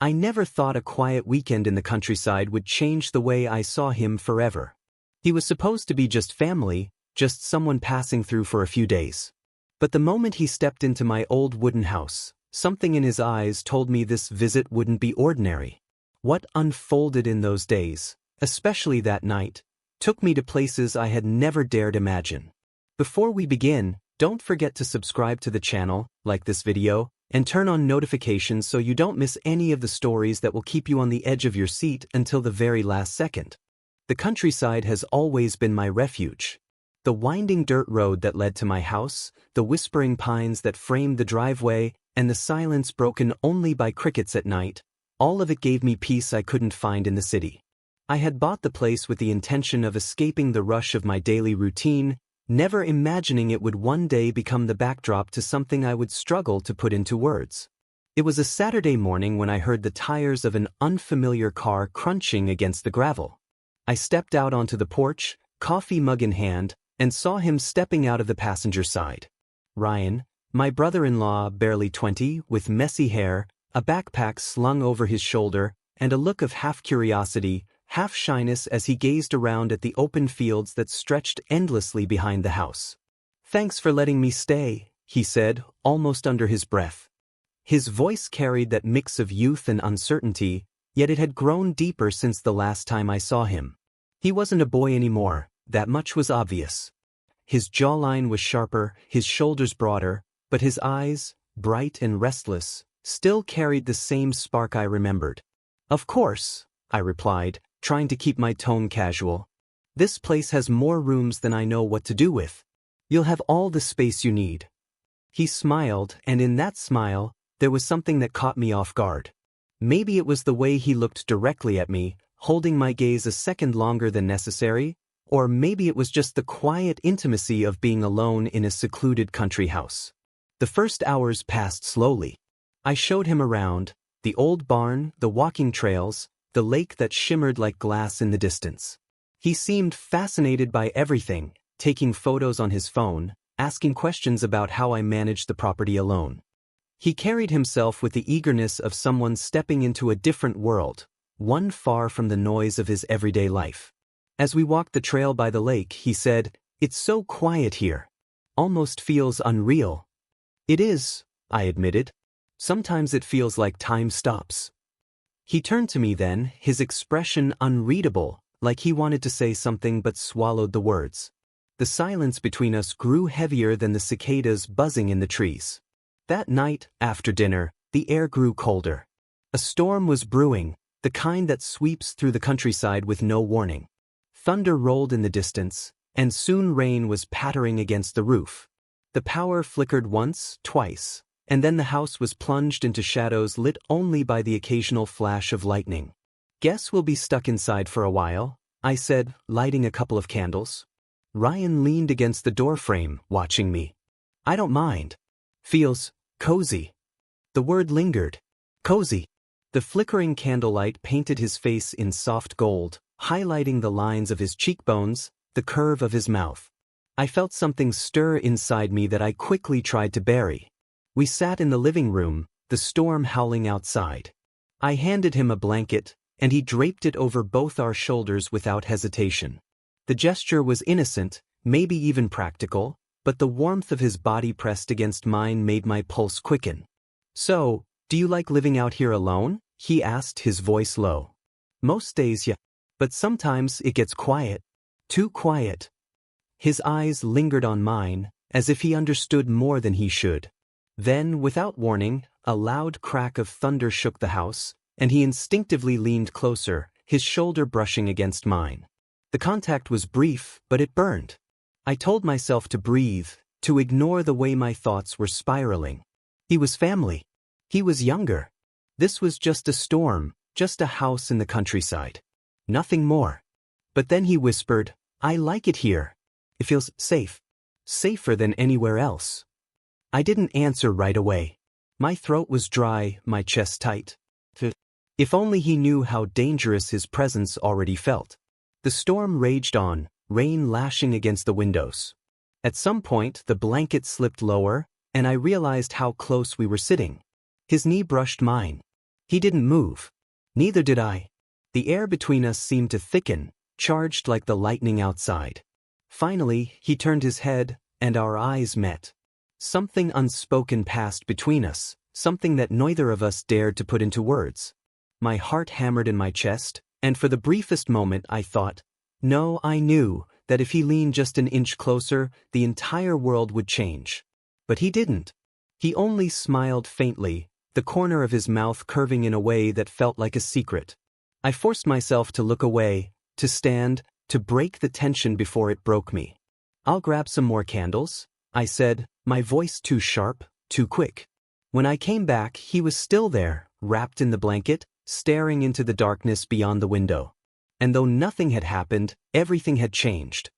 I never thought a quiet weekend in the countryside would change the way I saw him forever. He was supposed to be just family, just someone passing through for a few days. But the moment he stepped into my old wooden house, something in his eyes told me this visit wouldn't be ordinary. What unfolded in those days, especially that night, took me to places I had never dared imagine. Before we begin, don't forget to subscribe to the channel, like this video, and turn on notifications so you don't miss any of the stories that will keep you on the edge of your seat until the very last second. The countryside has always been my refuge. The winding dirt road that led to my house, the whispering pines that framed the driveway, and the silence broken only by crickets at night, all of it gave me peace I couldn't find in the city. I had bought the place with the intention of escaping the rush of my daily routine, never imagining it would one day become the backdrop to something I would struggle to put into words. It was a Saturday morning when I heard the tires of an unfamiliar car crunching against the gravel. I stepped out onto the porch, coffee mug in hand, and saw him stepping out of the passenger side. Ryan, my brother-in-law, barely 20, with messy hair, a backpack slung over his shoulder, and a look of half curiosity, half shyness as he gazed around at the open fields that stretched endlessly behind the house. "Thanks for letting me stay," he said, almost under his breath. His voice carried that mix of youth and uncertainty, yet it had grown deeper since the last time I saw him. He wasn't a boy anymore, that much was obvious. His jawline was sharper, his shoulders broader, but his eyes, bright and restless, still carried the same spark I remembered. "Of course," I replied, trying to keep my tone casual. "This place has more rooms than I know what to do with. You'll have all the space you need." He smiled, and in that smile, there was something that caught me off guard. Maybe it was the way he looked directly at me, holding my gaze a second longer than necessary, or maybe it was just the quiet intimacy of being alone in a secluded country house. The first hours passed slowly. I showed him around, the old barn, the walking trails, the lake that shimmered like glass in the distance. He seemed fascinated by everything, taking photos on his phone, asking questions about how I managed the property alone. He carried himself with the eagerness of someone stepping into a different world, one far from the noise of his everyday life. As we walked the trail by the lake, he said, "It's so quiet here. Almost feels unreal." "It is," I admitted. "Sometimes it feels like time stops." He turned to me then, his expression unreadable, like he wanted to say something but swallowed the words. The silence between us grew heavier than the cicadas buzzing in the trees. That night, after dinner, the air grew colder. A storm was brewing, the kind that sweeps through the countryside with no warning. Thunder rolled in the distance, and soon rain was pattering against the roof. The power flickered once, twice, and then the house was plunged into shadows lit only by the occasional flash of lightning. "Guess we'll be stuck inside for a while," I said, lighting a couple of candles. Ryan leaned against the doorframe, watching me. "I don't mind. Feels cozy." The word lingered. Cozy. The flickering candlelight painted his face in soft gold, highlighting the lines of his cheekbones, the curve of his mouth. I felt something stir inside me that I quickly tried to bury. We sat in the living room, the storm howling outside. I handed him a blanket, and he draped it over both our shoulders without hesitation. The gesture was innocent, maybe even practical, but the warmth of his body pressed against mine made my pulse quicken. "So, do you like living out here alone?" he asked, his voice low. "Most days, yeah. But sometimes it gets quiet. Too quiet." His eyes lingered on mine, as if he understood more than he should. Then, without warning, a loud crack of thunder shook the house, and he instinctively leaned closer, his shoulder brushing against mine. The contact was brief, but it burned. I told myself to breathe, to ignore the way my thoughts were spiraling. He was family. He was younger. This was just a storm, just a house in the countryside. Nothing more. But then he whispered, "I like it here. It feels safe. Safer than anywhere else." I didn't answer right away. My throat was dry, my chest tight. If only he knew how dangerous his presence already felt. The storm raged on, rain lashing against the windows. At some point, the blanket slipped lower, and I realized how close we were sitting. His knee brushed mine. He didn't move. Neither did I. The air between us seemed to thicken, charged like the lightning outside. Finally, he turned his head, and our eyes met. Something unspoken passed between us, something that neither of us dared to put into words. My heart hammered in my chest, and for the briefest moment I thought, no, I knew that if he leaned just an inch closer, the entire world would change. But he didn't. He only smiled faintly, the corner of his mouth curving in a way that felt like a secret. I forced myself to look away, to stand, to break the tension before it broke me. "I'll grab some more candles," I said, my voice too sharp, too quick. When I came back, he was still there, wrapped in the blanket, staring into the darkness beyond the window. And though nothing had happened, everything had changed.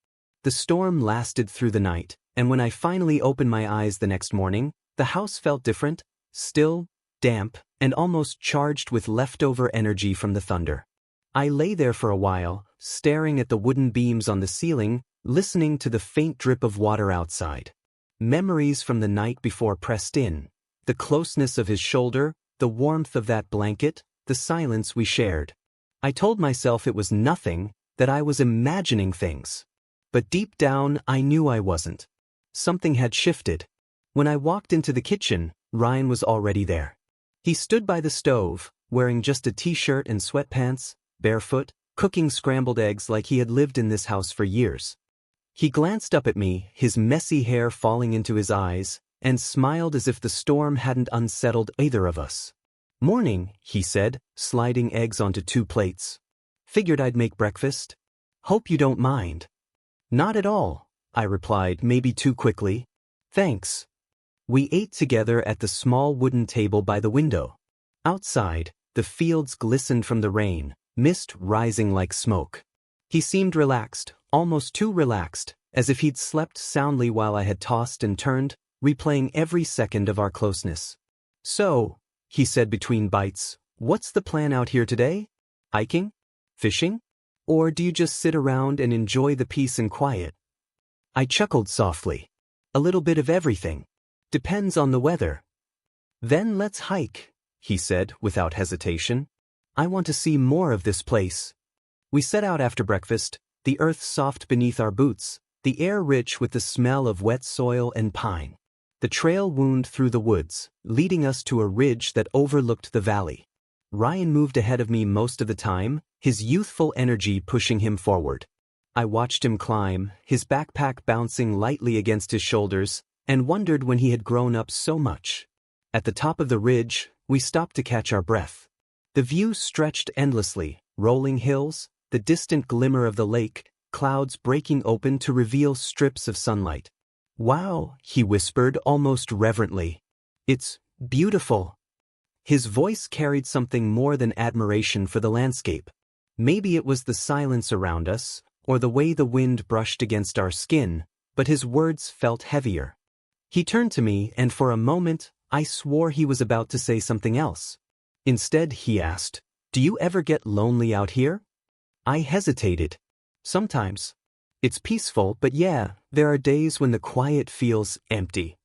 The storm lasted through the night, and when I finally opened my eyes the next morning, the house felt different, still, damp, and almost charged with leftover energy from the thunder. I lay there for a while, staring at the wooden beams on the ceiling, listening to the faint drip of water outside. Memories from the night before pressed in, the closeness of his shoulder, the warmth of that blanket, the silence we shared. I told myself it was nothing, that I was imagining things. But deep down, I knew I wasn't. Something had shifted. When I walked into the kitchen, Ryan was already there. He stood by the stove, wearing just a t-shirt and sweatpants, barefoot, cooking scrambled eggs like he had lived in this house for years. He glanced up at me, his messy hair falling into his eyes, and smiled as if the storm hadn't unsettled either of us. "Morning," he said, sliding eggs onto 2 plates. "Figured I'd make breakfast. Hope you don't mind." "Not at all," I replied, maybe too quickly. "Thanks." We ate together at the small wooden table by the window. Outside, the fields glistened from the rain, mist rising like smoke. He seemed relaxed, almost too relaxed, as if he'd slept soundly while I had tossed and turned, replaying every second of our closeness. "So," he said between bites, "what's the plan out here today? Hiking? Fishing? Or do you just sit around and enjoy the peace and quiet?" I chuckled softly. "A little bit of everything. Depends on the weather." "Then let's hike," he said without hesitation. "I want to see more of this place." We set out after breakfast, the earth soft beneath our boots, the air rich with the smell of wet soil and pine. The trail wound through the woods, leading us to a ridge that overlooked the valley. Ryan moved ahead of me most of the time, his youthful energy pushing him forward. I watched him climb, his backpack bouncing lightly against his shoulders, and wondered when he had grown up so much. At the top of the ridge, we stopped to catch our breath. The view stretched endlessly, rolling hills, the distant glimmer of the lake, clouds breaking open to reveal strips of sunlight. "Wow," he whispered almost reverently. "It's beautiful." His voice carried something more than admiration for the landscape. Maybe it was the silence around us, or the way the wind brushed against our skin, but his words felt heavier. He turned to me, and for a moment, I swore he was about to say something else. Instead, he asked, "Do you ever get lonely out here?" I hesitated. "Sometimes. It's peaceful, but yeah, there are days when the quiet feels empty."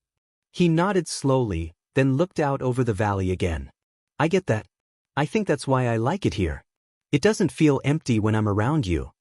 He nodded slowly, then looked out over the valley again. "I get that. I think that's why I like it here. It doesn't feel empty when I'm around you."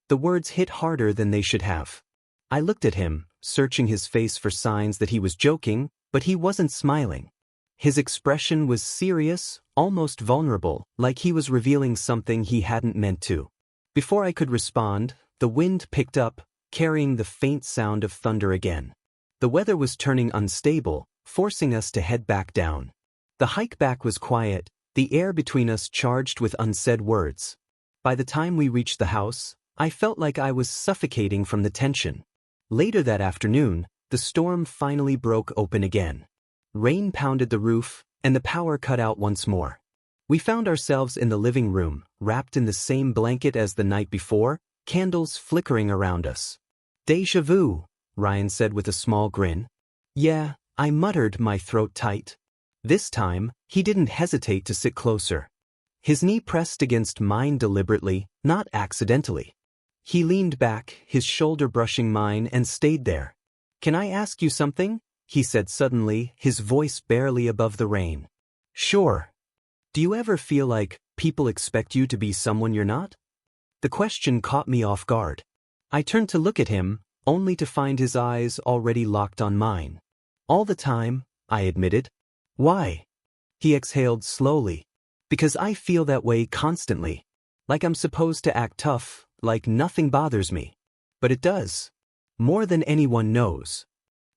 The words hit harder than they should have. I looked at him, searching his face for signs that he was joking, but he wasn't smiling. His expression was serious, almost vulnerable, like he was revealing something he hadn't meant to. Before I could respond, the wind picked up, carrying the faint sound of thunder again. The weather was turning unstable, forcing us to head back down. The hike back was quiet, the air between us charged with unsaid words. By the time we reached the house, I felt like I was suffocating from the tension. Later that afternoon, the storm finally broke open again. Rain pounded the roof, and the power cut out once more. We found ourselves in the living room, wrapped in the same blanket as the night before, candles flickering around us. "Déjà vu," Ryan said with a small grin. "Yeah," I muttered, my throat tight. This time, he didn't hesitate to sit closer. His knee pressed against mine deliberately, not accidentally. He leaned back, his shoulder brushing mine, and stayed there. "Can I ask you something?" he said suddenly, his voice barely above the rain. "Sure." Do you ever feel like people expect you to be someone you're not? The question caught me off guard. I turned to look at him, only to find his eyes already locked on mine. All the time, I admitted. Why? He exhaled slowly. Because I feel that way constantly. Like I'm supposed to act tough, like nothing bothers me. But it does. More than anyone knows.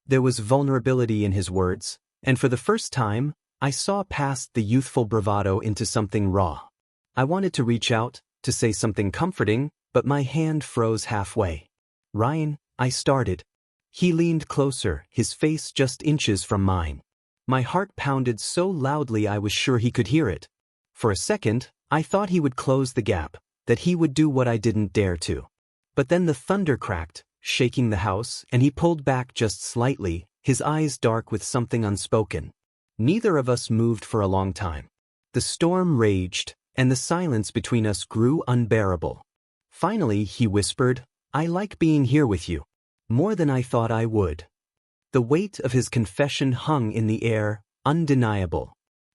There was vulnerability in his words, and for the first time, I saw past the youthful bravado into something raw. I wanted to reach out, to say something comforting, but my hand froze halfway. Ryan, I started. He leaned closer, his face just inches from mine. My heart pounded so loudly I was sure he could hear it. For a second, I thought he would close the gap, that he would do what I didn't dare to. But then the thunder cracked, shaking the house, and he pulled back just slightly, his eyes dark with something unspoken. Neither of us moved for a long time. The storm raged, and the silence between us grew unbearable. Finally, he whispered, "I like being here with you. More than I thought I would." The weight of his confession hung in the air, undeniable.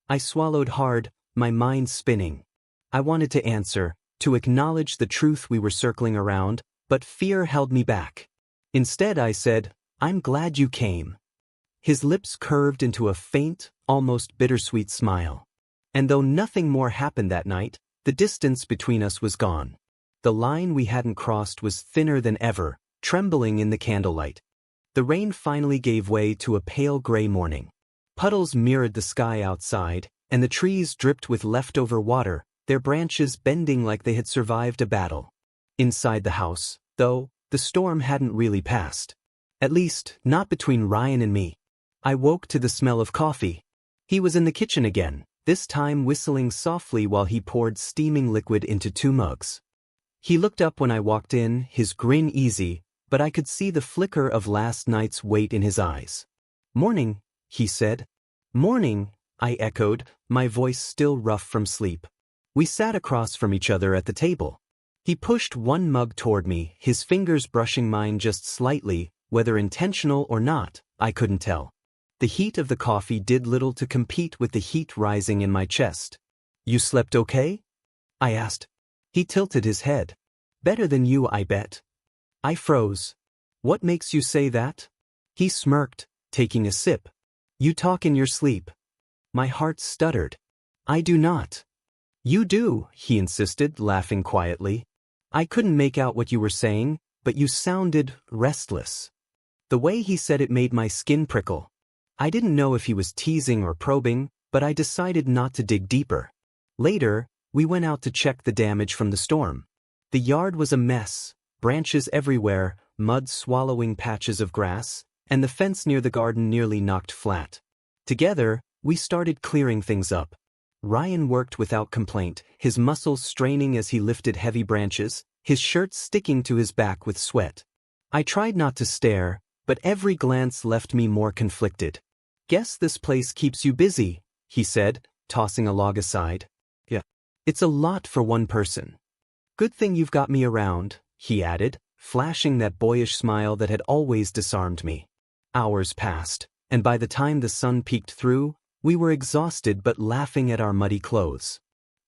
I swallowed hard, my mind spinning. I wanted to answer, to acknowledge the truth we were circling around, but fear held me back. Instead I said, "I'm glad you came." His lips curved into a faint, almost bittersweet smile. And though nothing more happened that night, the distance between us was gone. The line we hadn't crossed was thinner than ever, trembling in the candlelight. The rain finally gave way to a pale gray morning. Puddles mirrored the sky outside, and the trees dripped with leftover water, their branches bending like they had survived a battle. Inside the house, though, the storm hadn't really passed. At least, not between Ryan and me. I woke to the smell of coffee. He was in the kitchen again, this time whistling softly while he poured steaming liquid into 2 mugs. He looked up when I walked in, his grin easy, but I could see the flicker of last night's weight in his eyes. "Morning," he said. "Morning," I echoed, my voice still rough from sleep. We sat across from each other at the table. He pushed 1 mug toward me, his fingers brushing mine just slightly, whether intentional or not, I couldn't tell. The heat of the coffee did little to compete with the heat rising in my chest. "You slept okay?" I asked. He tilted his head. "Better than you, I bet." I froze. "What makes you say that?" He smirked, taking a sip. "You talk in your sleep." My heart stuttered. "I do not." "You do," he insisted, laughing quietly. "I couldn't make out what you were saying, but you sounded restless." The way he said it made my skin prickle. I didn't know if he was teasing or probing, but I decided not to dig deeper. Later, we went out to check the damage from the storm. The yard was a mess, branches everywhere, mud swallowing patches of grass, and the fence near the garden nearly knocked flat. Together, we started clearing things up. Ryan worked without complaint, his muscles straining as he lifted heavy branches, his shirt sticking to his back with sweat. I tried not to stare, but every glance left me more conflicted. "Guess this place keeps you busy," he said, tossing a log aside. "Yeah. It's a lot for one person." "Good thing you've got me around," he added, flashing that boyish smile that had always disarmed me. Hours passed, and by the time the sun peeked through, we were exhausted but laughing at our muddy clothes.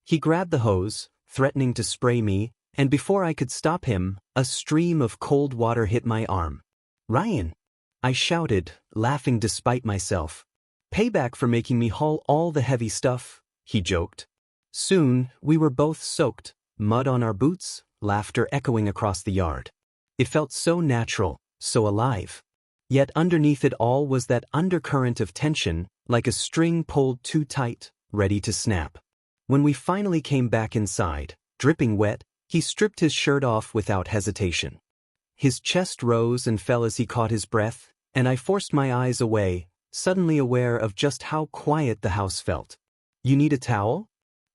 He grabbed the hose, threatening to spray me, and before I could stop him, a stream of cold water hit my arm. "Ryan!" I shouted, laughing despite myself. "Payback for making me haul all the heavy stuff," he joked. Soon, we were both soaked, mud on our boots, laughter echoing across the yard. It felt so natural, so alive. Yet underneath it all was that undercurrent of tension, like a string pulled too tight, ready to snap. When we finally came back inside, dripping wet, he stripped his shirt off without hesitation. His chest rose and fell as he caught his breath, and I forced my eyes away, suddenly aware of just how quiet the house felt. "You need a towel?"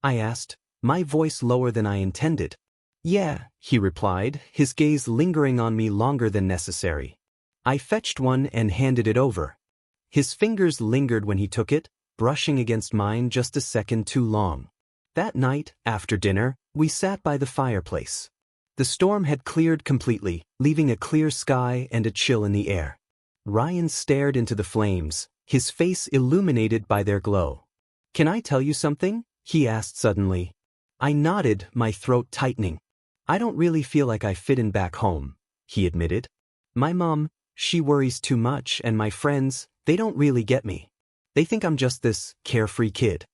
I asked, my voice lower than I intended. "Yeah," he replied, his gaze lingering on me longer than necessary. I fetched one and handed it over. His fingers lingered when he took it, brushing against mine just a second too long. That night, after dinner, we sat by the fireplace. The storm had cleared completely, leaving a clear sky and a chill in the air. Ryan stared into the flames, his face illuminated by their glow. "Can I tell you something?" he asked suddenly. I nodded, my throat tightening. I don't really feel like I fit in back home, he admitted. My mom, she worries too much, and my friends, they don't really get me. They think I'm just this carefree kid.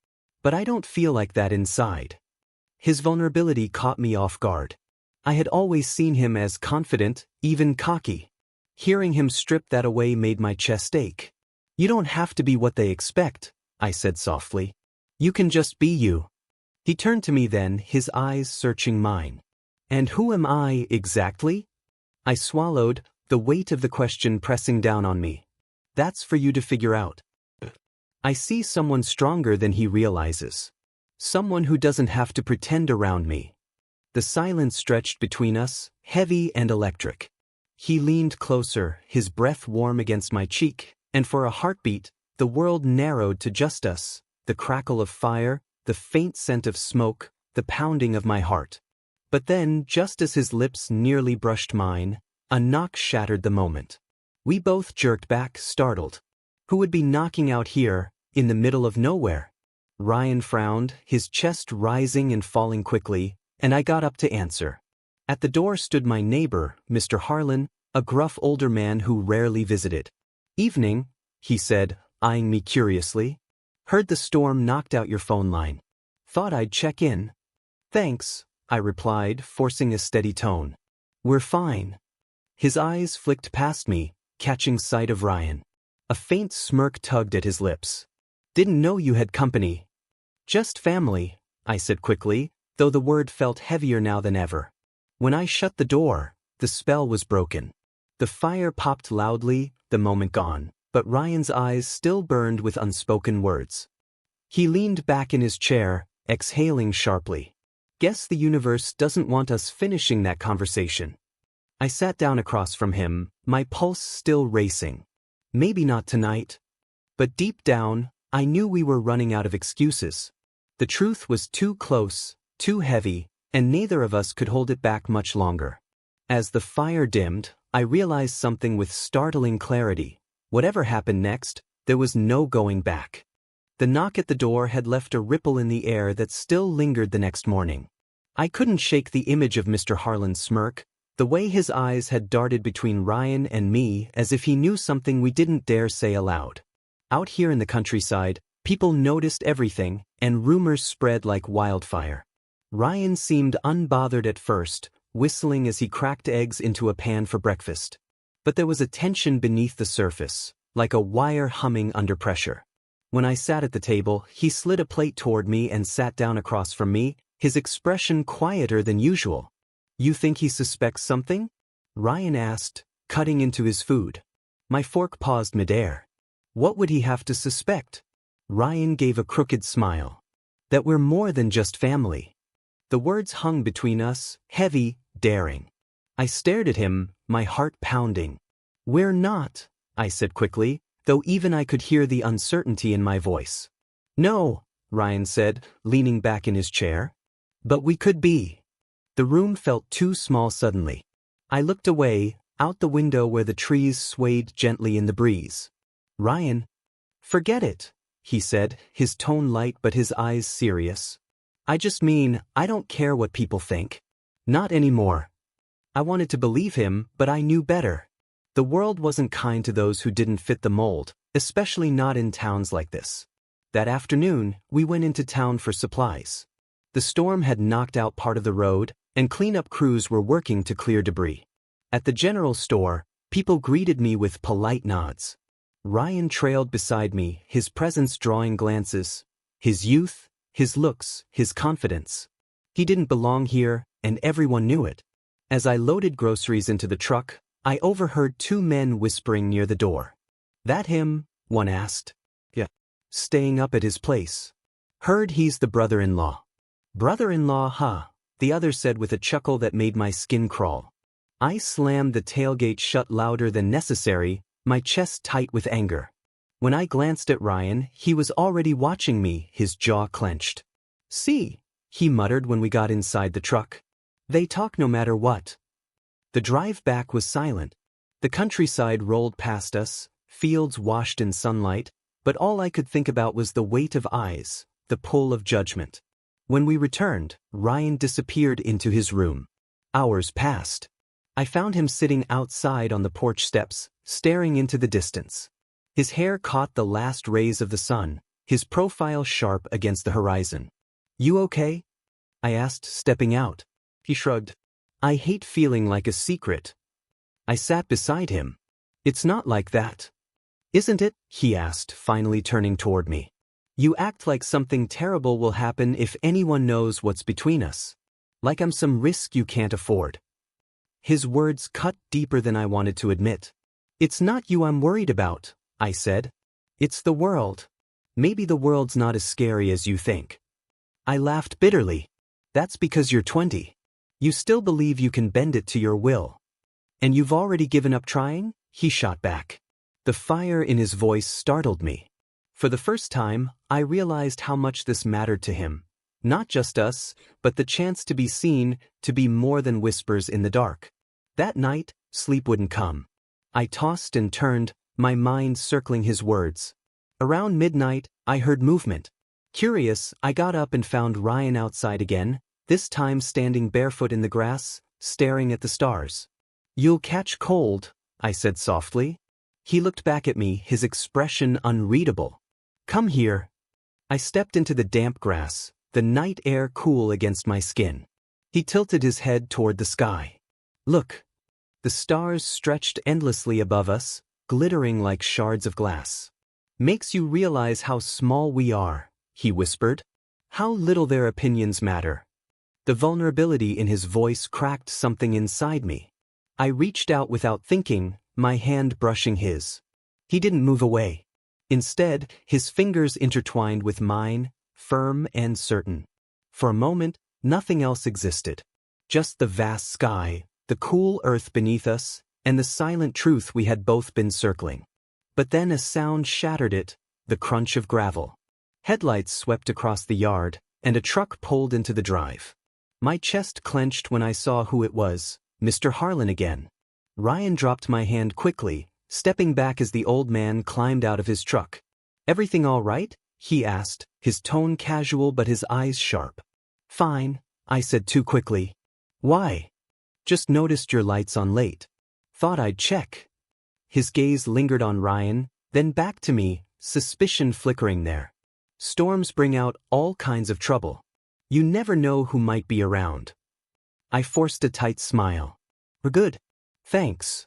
But I don't feel like that inside. His vulnerability caught me off guard. I had always seen him as confident, even cocky. Hearing him strip that away made my chest ache. You don't have to be what they expect, I said softly. You can just be you. He turned to me then, his eyes searching mine. And who am I exactly? I swallowed, the weight of the question pressing down on me. That's for you to figure out. I see someone stronger than he realizes. Someone who doesn't have to pretend around me. The silence stretched between us, heavy and electric. He leaned closer, his breath warm against my cheek, and for a heartbeat, the world narrowed to just us, the crackle of fire, the faint scent of smoke, the pounding of my heart. But then, just as his lips nearly brushed mine, a knock shattered the moment. We both jerked back, startled. Who would be knocking out here, in the middle of nowhere? Ryan frowned, his chest rising and falling quickly, and I got up to answer. At the door stood my neighbor, Mr. Harlan, a gruff older man who rarely visited. Evening, he said, eyeing me curiously. Heard the storm knocked out your phone line. Thought I'd check in. Thanks, I replied, forcing a steady tone. We're fine. His eyes flicked past me, catching sight of Ryan. A faint smirk tugged at his lips. Didn't know you had company. Just family, I said quickly, though the word felt heavier now than ever. When I shut the door, the spell was broken. The fire popped loudly, the moment gone, but Ryan's eyes still burned with unspoken words. He leaned back in his chair, exhaling sharply. Guess the universe doesn't want us finishing that conversation. I sat down across from him, my pulse still racing. Maybe not tonight. But deep down, I knew we were running out of excuses. The truth was too close, too heavy, and neither of us could hold it back much longer. As the fire dimmed, I realized something with startling clarity. Whatever happened next, there was no going back. The knock at the door had left a ripple in the air that still lingered the next morning. I couldn't shake the image of Mr. Harlan's smirk, the way his eyes had darted between Ryan and me as if he knew something we didn't dare say aloud. Out here in the countryside, people noticed everything, and rumors spread like wildfire. Ryan seemed unbothered at first, whistling as he cracked eggs into a pan for breakfast. But there was a tension beneath the surface, like a wire humming under pressure. When I sat at the table, he slid a plate toward me and sat down across from me, his expression quieter than usual. You think he suspects something? Ryan asked, cutting into his food. My fork paused midair. What would he have to suspect? Ryan gave a crooked smile. That we're more than just family. The words hung between us, heavy, daring. I stared at him, my heart pounding. We're not, I said quickly, though even I could hear the uncertainty in my voice. No, Ryan said, leaning back in his chair. But we could be. The room felt too small suddenly. I looked away, out the window where the trees swayed gently in the breeze. Ryan. Forget it, he said, his tone light but his eyes serious. I just mean, I don't care what people think. Not anymore. I wanted to believe him, but I knew better. The world wasn't kind to those who didn't fit the mold, especially not in towns like this. That afternoon, we went into town for supplies. The storm had knocked out part of the road, and cleanup crews were working to clear debris. At the general store, people greeted me with polite nods. Ryan trailed beside me, his presence drawing glances. His youth, his looks, his confidence. He didn't belong here, and everyone knew it. As I loaded groceries into the truck, I overheard two men whispering near the door. That him? One asked. Yeah. Staying up at his place. Heard he's the brother-in-law. Brother-in-law, huh? The other said with a chuckle that made my skin crawl. I slammed the tailgate shut louder than necessary, my chest tight with anger. When I glanced at Ryan, he was already watching me, his jaw clenched. See, he muttered when we got inside the truck. They talk no matter what. The drive back was silent. The countryside rolled past us, fields washed in sunlight, but all I could think about was the weight of eyes, the pull of judgment. When we returned, Ryan disappeared into his room. Hours passed. I found him sitting outside on the porch steps, staring into the distance. His hair caught the last rays of the sun, his profile sharp against the horizon. "You okay?" I asked, stepping out. He shrugged. "I hate feeling like a secret." I sat beside him. "It's not like that." "Isn't it?" he asked, finally turning toward me. "You act like something terrible will happen if anyone knows what's between us. Like I'm some risk you can't afford." His words cut deeper than I wanted to admit. "It's not you I'm worried about," I said. "It's the world. Maybe the world's not as scary as you think." I laughed bitterly. "That's because you're 20. You still believe you can bend it to your will. And you've already given up trying?" he shot back. The fire in his voice startled me. For the first time, I realized how much this mattered to him. Not just us, but the chance to be seen, to be more than whispers in the dark. That night, sleep wouldn't come. I tossed and turned, my mind circling his words. Around midnight, I heard movement. Curious, I got up and found Ryan outside again, this time standing barefoot in the grass, staring at the stars. "You'll catch cold," I said softly. He looked back at me, his expression unreadable. "Come here." I stepped into the damp grass, the night air cool against my skin. He tilted his head toward the sky. "Look." The stars stretched endlessly above us, glittering like shards of glass. "Makes you realize how small we are," he whispered. "How little their opinions matter." The vulnerability in his voice cracked something inside me. I reached out without thinking, my hand brushing his. He didn't move away. Instead, his fingers intertwined with mine, firm and certain. For a moment, nothing else existed. Just the vast sky, the cool earth beneath us, and the silent truth we had both been circling. But then a sound shattered it, the crunch of gravel. Headlights swept across the yard, and a truck pulled into the drive. My chest clenched when I saw who it was, Mr. Harlan again. Ryan dropped my hand quickly, stepping back as the old man climbed out of his truck. "Everything all right?" he asked, his tone casual but his eyes sharp. "Fine," I said too quickly. "Why?" "Just noticed your lights on late. Thought I'd check." His gaze lingered on Ryan, then back to me, suspicion flickering there. "Storms bring out all kinds of trouble. You never know who might be around." I forced a tight smile. "We're good. Thanks."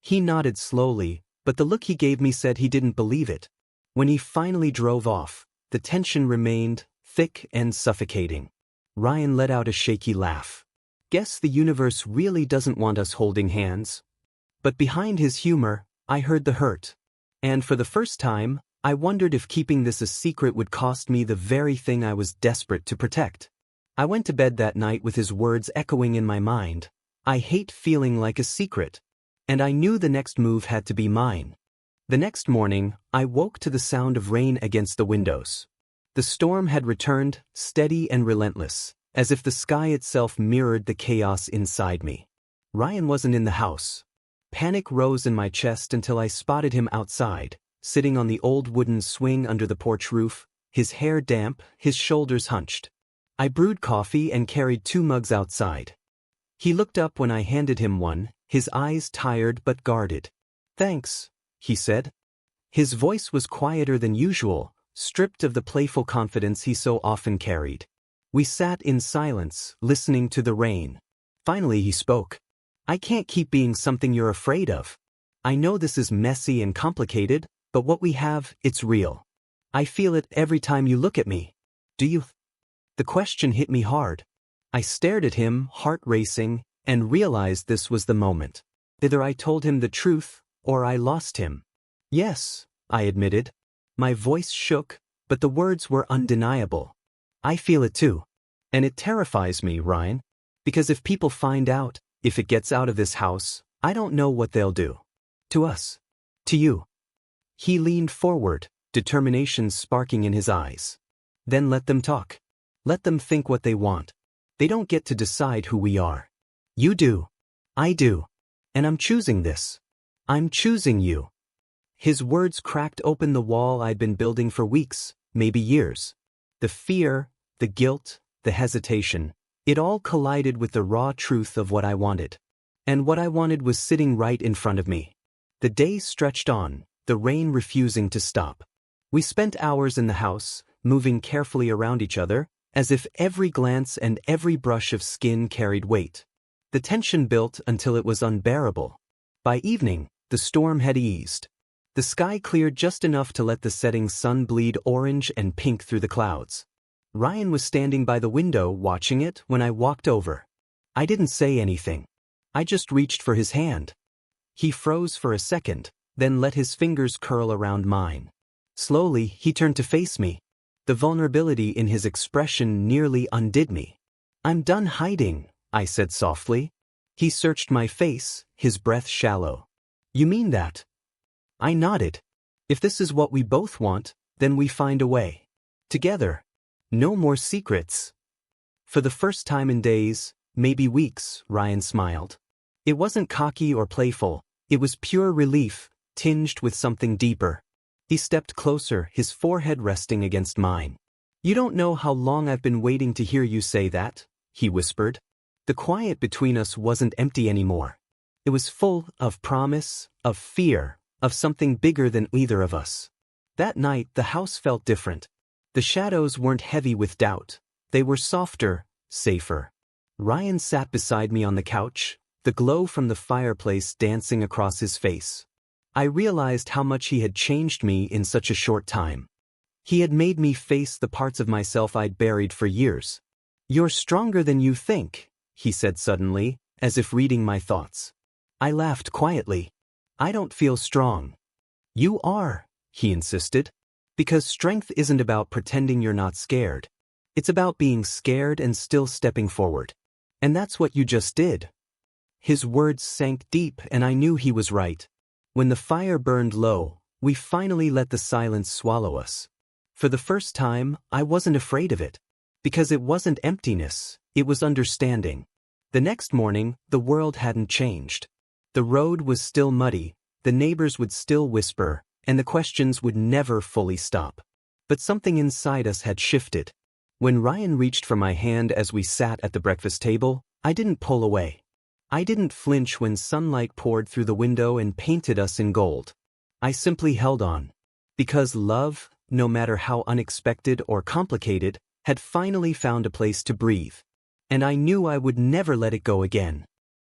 He nodded slowly, but the look he gave me said he didn't believe it. When he finally drove off, the tension remained, thick and suffocating. Ryan let out a shaky laugh. "Guess the universe really doesn't want us holding hands." But behind his humor, I heard the hurt. And for the first time, I wondered if keeping this a secret would cost me the very thing I was desperate to protect. I went to bed that night with his words echoing in my mind. I hate feeling like a secret. And I knew the next move had to be mine. The next morning, I woke to the sound of rain against the windows. The storm had returned, steady and relentless, as if the sky itself mirrored the chaos inside me. Ryan wasn't in the house. Panic rose in my chest until I spotted him outside, sitting on the old wooden swing under the porch roof, his hair damp, his shoulders hunched. I brewed coffee and carried 2 mugs outside. He looked up when I handed him one, his eyes tired but guarded. "Thanks," he said. His voice was quieter than usual, stripped of the playful confidence he so often carried. We sat in silence, listening to the rain. Finally he spoke. "I can't keep being something you're afraid of. I know this is messy and complicated, but what we have, it's real. I feel it every time you look at me. Do you?" The question hit me hard. I stared at him, heart racing, and realized this was the moment. Either I told him the truth, or I lost him. "Yes," I admitted. My voice shook, but the words were undeniable. "I feel it too. And it terrifies me, Ryan. Because if people find out, if it gets out of this house, I don't know what they'll do. To us. To you." He leaned forward, determination sparking in his eyes. "Then let them talk. Let them think what they want. They don't get to decide who we are. You do. I do. And I'm choosing this. I'm choosing you." His words cracked open the wall I'd been building for weeks, maybe years. The fear, the guilt, the hesitation. It all collided with the raw truth of what I wanted. And what I wanted was sitting right in front of me. The day stretched on, the rain refusing to stop. We spent hours in the house, moving carefully around each other, as if every glance and every brush of skin carried weight. The tension built until it was unbearable. By evening, the storm had eased. The sky cleared just enough to let the setting sun bleed orange and pink through the clouds. Ryan was standing by the window watching it when I walked over. I didn't say anything. I just reached for his hand. He froze for a second, then let his fingers curl around mine. Slowly, he turned to face me. The vulnerability in his expression nearly undid me. "I'm done hiding," I said softly. He searched my face, his breath shallow. "You mean that?" I nodded. "If this is what we both want, then we find a way. Together. No more secrets." For the first time in days, maybe weeks, Ryan smiled. It wasn't cocky or playful, it was pure relief, tinged with something deeper. He stepped closer, his forehead resting against mine. "You don't know how long I've been waiting to hear you say that," he whispered. The quiet between us wasn't empty anymore. It was full of promise, of fear, of something bigger than either of us. That night, the house felt different. The shadows weren't heavy with doubt. They were softer, safer. Ryan sat beside me on the couch, the glow from the fireplace dancing across his face. I realized how much he had changed me in such a short time. He had made me face the parts of myself I'd buried for years. "You're stronger than you think," he said suddenly, as if reading my thoughts. I laughed quietly. "I don't feel strong." "You are," he insisted. "Because strength isn't about pretending you're not scared. It's about being scared and still stepping forward. And that's what you just did." His words sank deep, and I knew he was right. When the fire burned low, we finally let the silence swallow us. For the first time, I wasn't afraid of it. Because it wasn't emptiness, it was understanding. The next morning, the world hadn't changed. The road was still muddy, the neighbors would still whisper, and the questions would never fully stop. But something inside us had shifted. When Ryan reached for my hand as we sat at the breakfast table, I didn't pull away. I didn't flinch when sunlight poured through the window and painted us in gold. I simply held on. Because love, no matter how unexpected or complicated, had finally found a place to breathe. And I knew I would never let it go again.